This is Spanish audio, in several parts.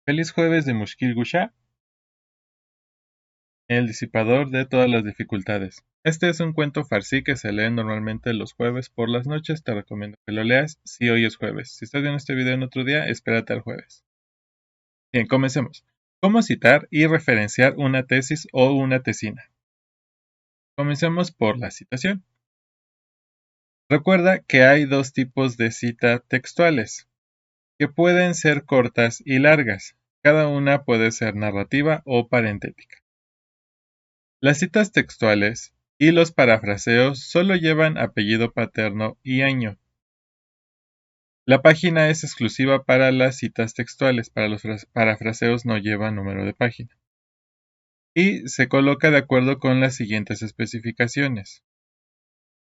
Feliz jueves de Mushkil Gusha, el disipador de todas las dificultades. Este es un cuento farsi que se lee normalmente los jueves por las noches. Te recomiendo que lo leas si hoy es jueves. Si estás viendo este video en otro día, espérate al jueves. Bien, comencemos. ¿Cómo citar y referenciar una tesis o una tesina? Comencemos por la citación. Recuerda que hay dos tipos de cita textuales, que pueden ser cortas y largas. Cada una puede ser narrativa o parentética. Las citas textuales y los parafraseos solo llevan apellido paterno y año. La página es exclusiva para las citas textuales, para los parafraseos no lleva número de página. Y se coloca de acuerdo con las siguientes especificaciones.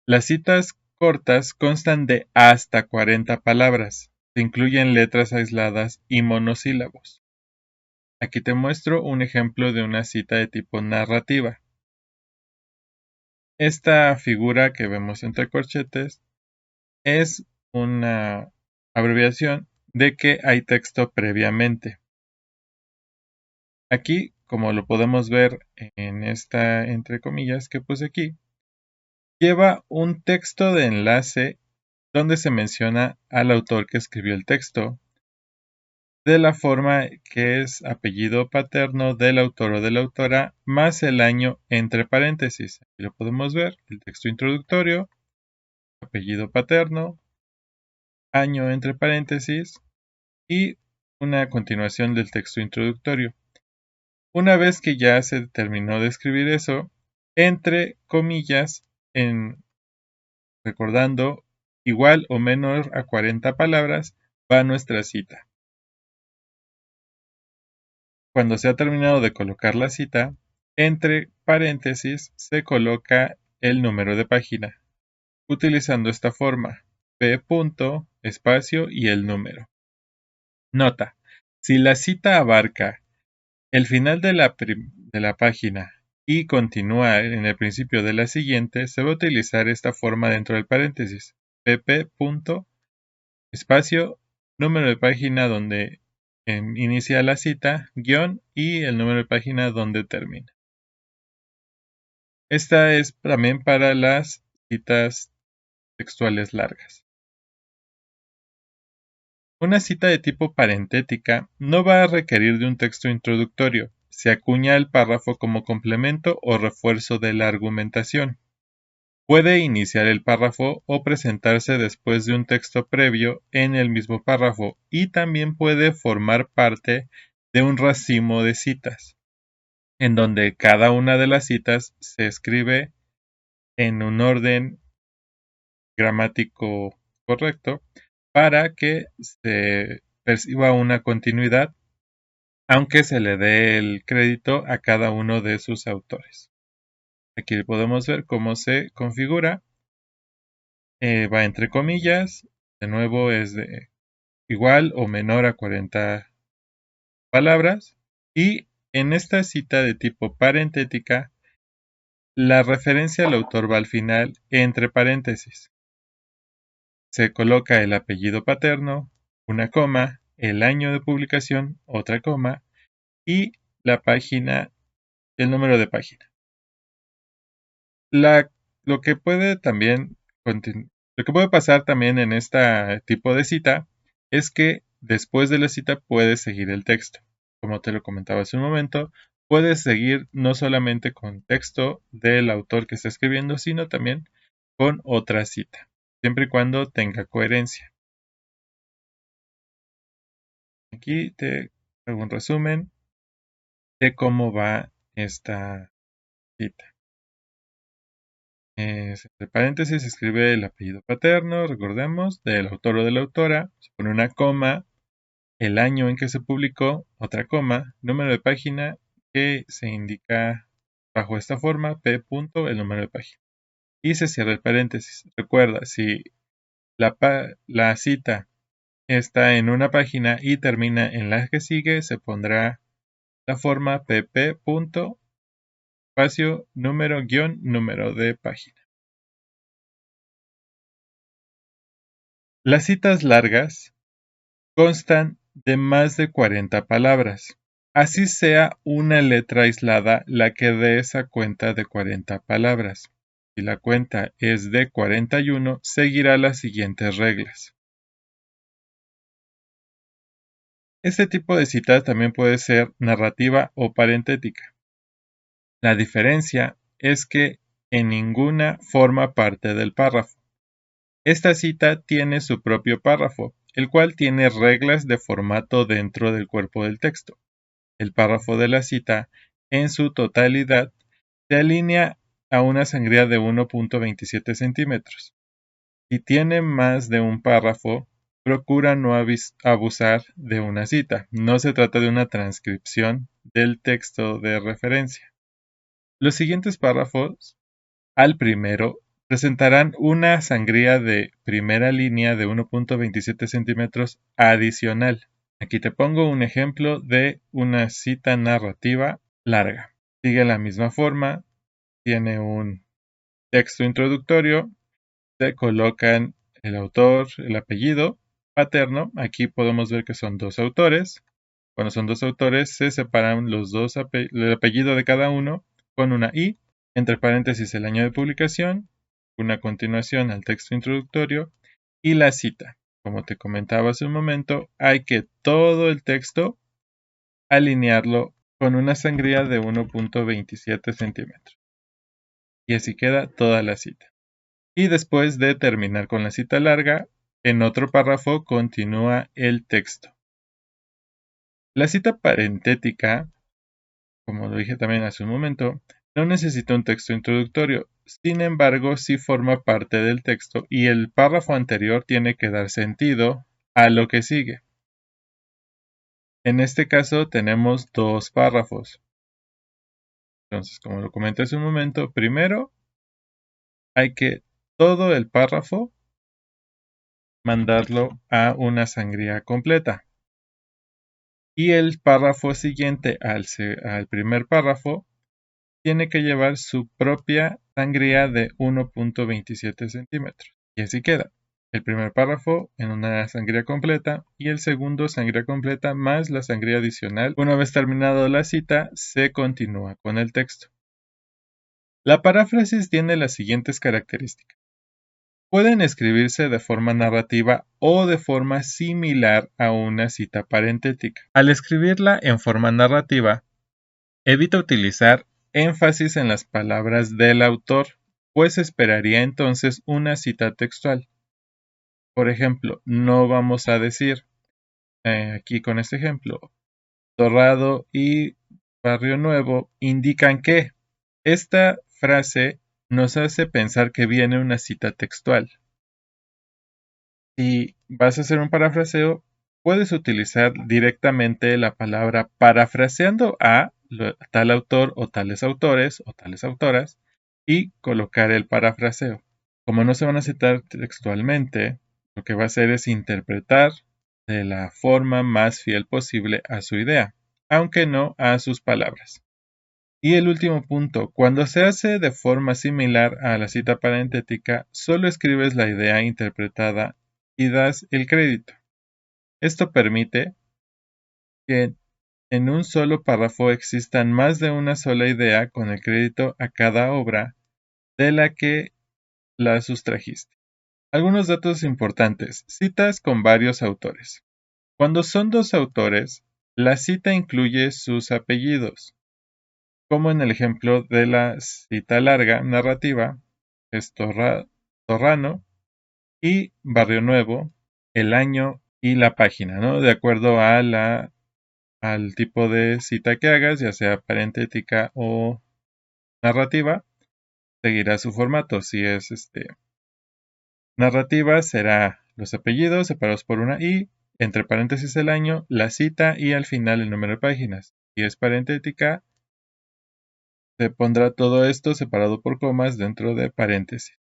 Las citas cortas constan de hasta 40 palabras. Se incluyen letras aisladas y monosílabos. Aquí te muestro un ejemplo de una cita de tipo narrativa. Esta figura que vemos entre corchetes es una abreviación de que hay texto previamente. Aquí, como lo podemos ver en esta entre comillas que puse aquí, lleva un texto de enlace donde se menciona al autor que escribió el texto, de la forma que es apellido paterno del autor o de la autora, más el año entre paréntesis. Aquí lo podemos ver, el texto introductorio, apellido paterno, año entre paréntesis y una continuación del texto introductorio. Una vez que ya se terminó de escribir eso, entre comillas, recordando igual o menor a 40 palabras, va nuestra cita. Cuando se ha terminado de colocar la cita, entre paréntesis se coloca el número de página, utilizando esta forma, p. espacio y el número. Nota: si la cita abarca el final de la página y continúa en el principio de la siguiente, se va a utilizar esta forma dentro del paréntesis, pp. Espacio, número de página donde inicia la cita, guión y el número de página donde termina. Esta es también para las citas textuales largas. Una cita de tipo parentética no va a requerir de un texto introductorio. Se acuña el párrafo como complemento o refuerzo de la argumentación. Puede iniciar el párrafo o presentarse después de un texto previo en el mismo párrafo y también puede formar parte de un racimo de citas, en donde cada una de las citas se escribe en un orden gramático correcto para que se perciba una continuidad, aunque se le dé el crédito a cada uno de sus autores. Aquí podemos ver cómo se configura. Va entre comillas, de nuevo es de igual o menor a 40 palabras, y en esta cita de tipo parentética, la referencia al autor va al final entre paréntesis. Se coloca el apellido paterno, una coma, el año de publicación, otra coma, y la página, el número de página. Lo que puede también lo que puede pasar también en este tipo de cita es que después de la cita puedes seguir el texto. Como te lo comentaba hace un momento, puedes seguir no solamente con texto del autor que está escribiendo, sino también con otra cita, siempre y cuando tenga coherencia. Aquí te hago un resumen de cómo va esta cita. Entre paréntesis se escribe el apellido paterno, recordemos, del autor o de la autora, se pone una coma, el año en que se publicó, otra coma, número de página que se indica bajo esta forma, p. el número de página. Y se cierra el paréntesis. Recuerda, si la cita está en una página y termina en la que sigue, se pondrá la forma pp. Espacio, número, guión, número de página. Las citas largas constan de más de 40 palabras. Así sea una letra aislada la que dé esa cuenta de 40 palabras. Si la cuenta es de 41, seguirá las siguientes reglas. Este tipo de cita también puede ser narrativa o parentética. La diferencia es que en ninguna forma parte del párrafo. Esta cita tiene su propio párrafo, el cual tiene reglas de formato dentro del cuerpo del texto. El párrafo de la cita, en su totalidad, se alinea a una sangría de 1.27 centímetros. Si tiene más de un párrafo, procura no abusar de una cita. No se trata de una transcripción del texto de referencia. Los siguientes párrafos, al primero, presentarán una sangría de primera línea de 1.27 centímetros adicional. Aquí te pongo un ejemplo de una cita narrativa larga. Sigue la misma forma, tiene un texto introductorio, se colocan el autor, el apellido paterno. Aquí podemos ver que son dos autores. Cuando son dos autores, se separan los dos el apellido de cada uno con una I, entre paréntesis el año de publicación, una continuación al texto introductorio y la cita. Como te comentaba hace un momento, hay que todo el texto alinearlo con una sangría de 1.27 centímetros. Y así queda toda la cita. Y después de terminar con la cita larga, en otro párrafo continúa el texto. La cita parentética, como lo dije también hace un momento, no necesita un texto introductorio. Sin embargo, sí forma parte del texto y el párrafo anterior tiene que dar sentido a lo que sigue. En este caso tenemos dos párrafos. Entonces, como lo comenté hace un momento, primero hay que todo el párrafo mandarlo a una sangría completa. Y el párrafo siguiente al primer párrafo tiene que llevar su propia sangría de 1.27 centímetros. Y así queda. El primer párrafo en una sangría completa y el segundo sangría completa más la sangría adicional. Una vez terminado la cita, se continúa con el texto. La paráfrasis tiene las siguientes características. Pueden escribirse de forma narrativa o de forma similar a una cita parentética. Al escribirla en forma narrativa, evita utilizar énfasis en las palabras del autor, pues esperaría entonces una cita textual. Por ejemplo, no vamos a decir, aquí con este ejemplo, Torrado y Barrio Nuevo indican que. Esta frase nos hace pensar que viene una cita textual. Si vas a hacer un parafraseo, puedes utilizar directamente la palabra parafraseando a tal autor o tales autores o tales autoras y colocar el parafraseo. Como no se van a citar textualmente, lo que va a hacer es interpretar de la forma más fiel posible a su idea, aunque no a sus palabras. Y el último punto, cuando se hace de forma similar a la cita parentética, solo escribes la idea interpretada y das el crédito. Esto permite que en un solo párrafo existan más de una sola idea con el crédito a cada obra de la que la sustrajiste. Algunos datos importantes. Citas con varios autores. Cuando son dos autores, la cita incluye sus apellidos, como en el ejemplo de la cita larga narrativa, es Torrano y Barrio Nuevo, el año y la página, ¿no? De acuerdo a al tipo de cita que hagas, ya sea parentética o narrativa, seguirá su formato. Si es narrativa, será los apellidos separados por una I, entre paréntesis el año, la cita y al final el número de páginas. Si es parentética, se pondrá todo esto separado por comas dentro de paréntesis.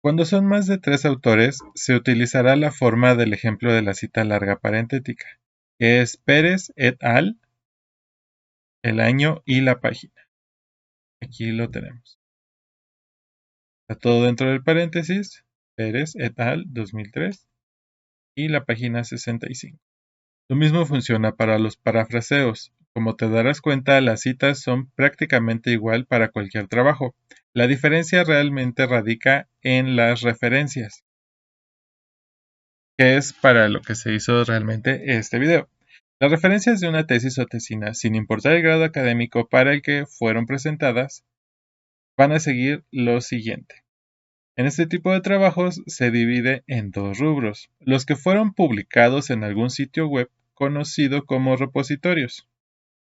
Cuando son más de tres autores, se utilizará la forma del ejemplo de la cita larga parentética, que es Pérez et al., el año y la página. Aquí lo tenemos. Está todo dentro del paréntesis, Pérez et al. 2003, y la página 65. Lo mismo funciona para los parafraseos. Como te darás cuenta, las citas son prácticamente igual para cualquier trabajo. La diferencia realmente radica en las referencias, que es para lo que se hizo realmente este video. Las referencias de una tesis o tesina, sin importar el grado académico para el que fueron presentadas, van a seguir lo siguiente. En este tipo de trabajos se divide en dos rubros: los que fueron publicados en algún sitio web conocido como repositorios,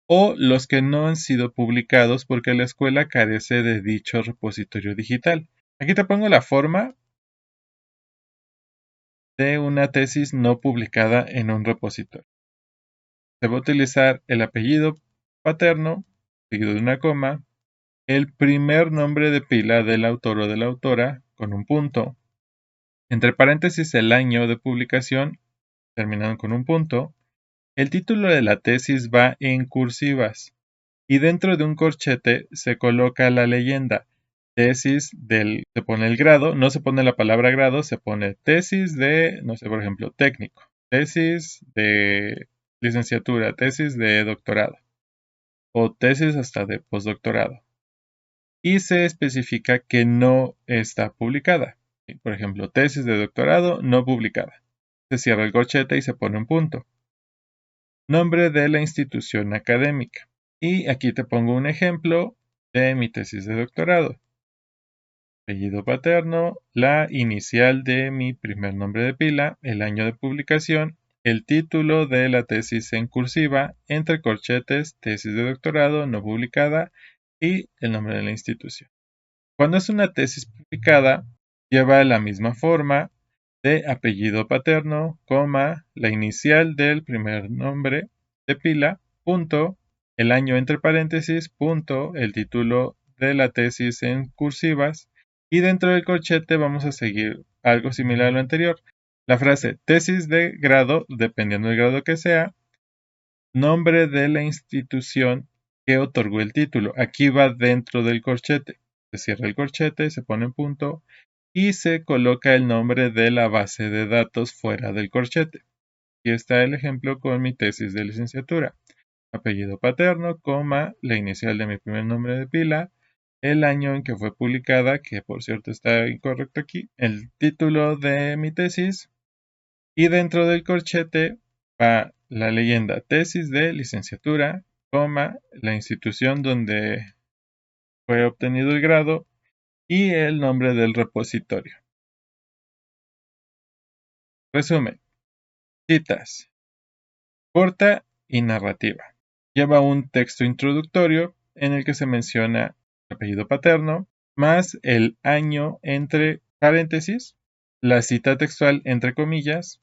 o los que no han sido publicados porque la escuela carece de dicho repositorio digital. Aquí te pongo la forma de una tesis no publicada en un repositorio. Se va a utilizar el apellido paterno, seguido de una coma, el primer nombre de pila del autor o de la autora, con un punto, entre paréntesis el año de publicación, terminando con un punto. El título de la tesis va en cursivas y dentro de un corchete se coloca la leyenda. Tesis se pone el grado, no se pone la palabra grado, se pone tesis de, no sé, por ejemplo, técnico, tesis de licenciatura, tesis de doctorado o tesis hasta de postdoctorado. Y se especifica que no está publicada. Por ejemplo, tesis de doctorado no publicada. Se cierra el corchete y se pone un punto. Nombre de la institución académica. Y aquí te pongo un ejemplo de mi tesis de doctorado. Apellido paterno, la inicial de mi primer nombre de pila, el año de publicación, el título de la tesis en cursiva, entre corchetes, tesis de doctorado no publicada y el nombre de la institución. Cuando es una tesis publicada, lleva la misma forma de apellido paterno, coma, la inicial del primer nombre de pila, punto, el año entre paréntesis, punto, el título de la tesis en cursivas, y dentro del corchete vamos a seguir algo similar a lo anterior. La frase tesis de grado, dependiendo del grado que sea, nombre de la institución que otorgó el título. Aquí va dentro del corchete. Se cierra el corchete, se pone en punto y se coloca el nombre de la base de datos fuera del corchete. Aquí está el ejemplo con mi tesis de licenciatura. Apellido paterno, coma, la inicial de mi primer nombre de pila, el año en que fue publicada, que por cierto está incorrecto aquí, el título de mi tesis, y dentro del corchete va la leyenda tesis de licenciatura, coma, la institución donde fue obtenido el grado y el nombre del repositorio. Resumen. Citas. Corta y narrativa. Lleva un texto introductorio en el que se menciona el apellido paterno, más el año entre paréntesis, la cita textual entre comillas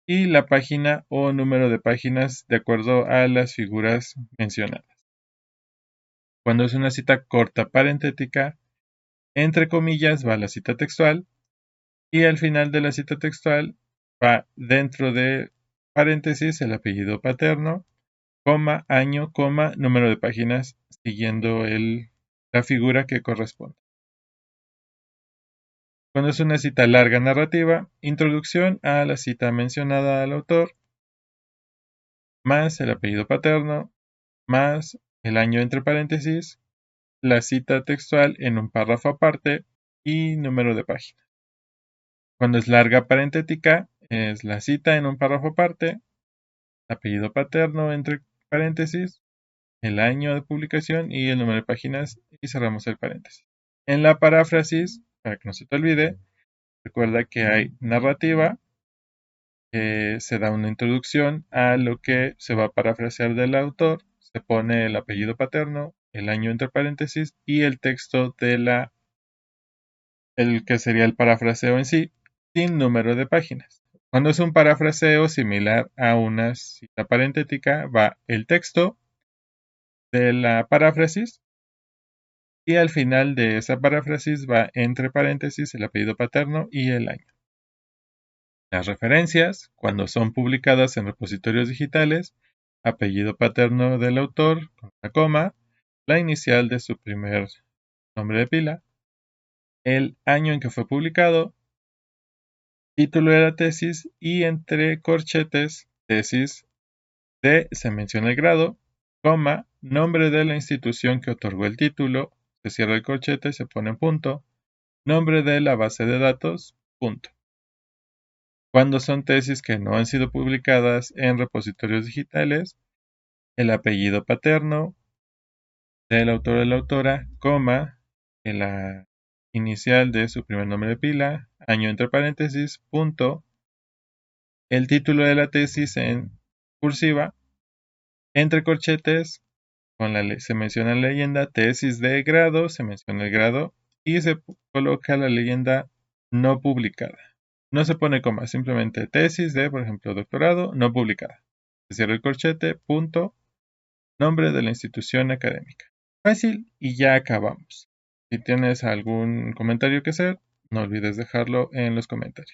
y la página o número de páginas de acuerdo a las figuras mencionadas. Cuando es una cita corta parentética, entre comillas va la cita textual y al final de la cita textual va dentro de paréntesis el apellido paterno, coma, año, coma, número de páginas, siguiendo la figura que corresponde. Cuando es una cita larga narrativa, introducción a la cita mencionada al autor, más el apellido paterno, más el año entre paréntesis, la cita textual en un párrafo aparte y número de página. Cuando es larga parentética, es la cita en un párrafo aparte, apellido paterno entre paréntesis, el año de publicación y el número de páginas y cerramos el paréntesis. En la paráfrasis, para que no se te olvide, recuerda que hay narrativa, se da una introducción a lo que se va a parafrasear del autor, se pone el apellido paterno, el año entre paréntesis y el texto de el que sería el parafraseo en sí, sin número de páginas. Cuando es un parafraseo similar a una cita parentética, va el texto de la paráfrasis y al final de esa paráfrasis va entre paréntesis el apellido paterno y el año. Las referencias, cuando son publicadas en repositorios digitales, apellido paterno del autor con una coma, la inicial de su primer nombre de pila, el año en que fue publicado título de la tesis y entre corchetes, tesis de, se menciona el grado, coma, nombre de la institución que otorgó el título, se cierra el corchete, se pone punto, nombre de la base de datos, punto. Cuando son tesis que no han sido publicadas en repositorios digitales, el apellido paterno del autor o la autora, coma, la inicial de su primer nombre de pila, año entre paréntesis, punto, el título de la tesis en cursiva, entre corchetes, se menciona la leyenda, tesis de grado, se menciona el grado y se coloca la leyenda no publicada. No se pone coma, simplemente tesis de, por ejemplo, doctorado no publicada. Se cierra el corchete, punto, nombre de la institución académica. Fácil y ya acabamos. Si tienes algún comentario que hacer, no olvides dejarlo en los comentarios.